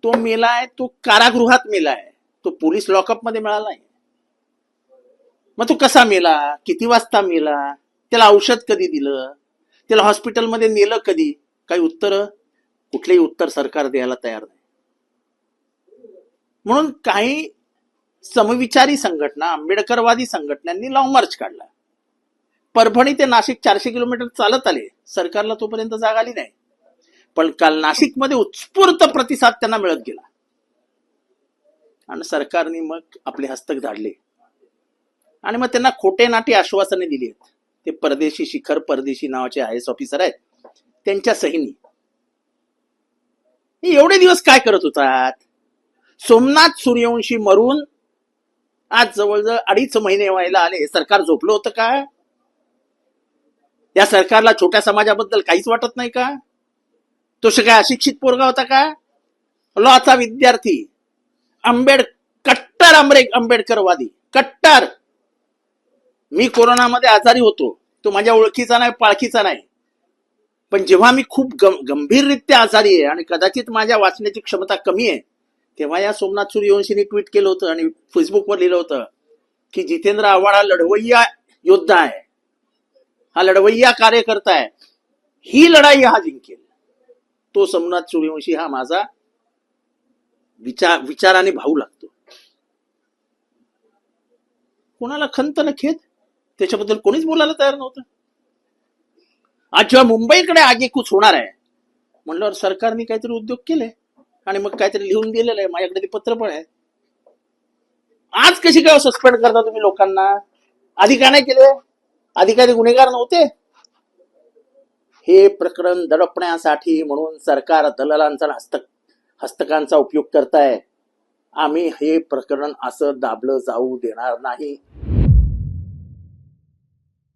तो मेलाय, तो कारागृहात मेलाय, तो पोलीस लॉकअप मध्ये मिळालाय. मग तो कसा मेला, किती वाजता मेला, त्याला औषध कधी दिलं, त्याला हॉस्पिटलमध्ये नेलं कधी, काही उत्तर, कुठलेही उत्तर सरकार द्यायला तयार नाही. म्हणून काही समविचारी संघटना, आंबेडकरवादी संघटनांनी लॉंग मार्च काढला. परभणी ते नाशिक 400 किलोमीटर चालत आले, सरकारला तोपर्यंत जाग आली नाही. पण काल नाशिकमध्ये उत्स्फूर्त प्रतिसाद त्यांना मिळत गेला आणि सरकारने मग आपले हस्तक धाडले आणि मग त्यांना खोटे नाटी आश्वासने दिली आहेत. ते परदेशी, शिखर परदेशी नावाचे IAS ऑफिसर आहेत, त्यांच्या सहीनी. एवढे दिवस काय करत होतात? सोमनाथ सूर्यवंशी मरून आज जवळजवळ 2.5 महिने व्हायला आले. सरकार झोपलं होतं का? या सरकारला छोट्या समाजाबद्दल काहीच वाटत नाही का? तो काय अशिक्षित पोरगा होता का? लॉचा विद्यार्थी, कट्टर आंबेडकरवादी, कट्टर. मी कोरोनामध्ये आजारी होतो, तो माझ्या ओळखीचा नाही, पाळखीचा नाही. पण जेव्हा मी खूप गंभीररित्या आजारी आहे आणि कदाचित माझ्या वाचण्याची क्षमता कमी आहे, तेव्हा या सोमनाथ सूर्यवंशीने ट्विट केलं होतं आणि फेसबुकवर लिहिलं होतं की जितेंद्र आव्हाड हा लढवय्या योद्धा आहे, हा लढवय्या कार्यकर्ता आहे, ही लढाई हा जिंकेल. तो सोमनाथ सूर्यवंशी हा माझा विचाराने भाऊ लागतो. कोणाला खंत न खेद, त्याच्याबद्दल कोणीच बोलायला तयार नव्हतं. आज जेव्हा मुंबईकडे आगेकूच होणार आहे म्हणल्यावर सरकारने काहीतरी उद्योग केले आणि मग काहीतरी लिहून दिलेलं आहे. माझ्याकडे ते पत्र पण आहे. आज कशी काय सस्पेंड करता तुम्ही लोकांना? आधी का नाही केले? अधिकारी गुन्हेगार नव्हते? हे प्रकरण दडपण्यासाठी म्हणून सरकार दलालांचा हस्तकांचा उपयोग करताय. आम्ही हे प्रकरण असं दाबलं जाऊ देणार नाही.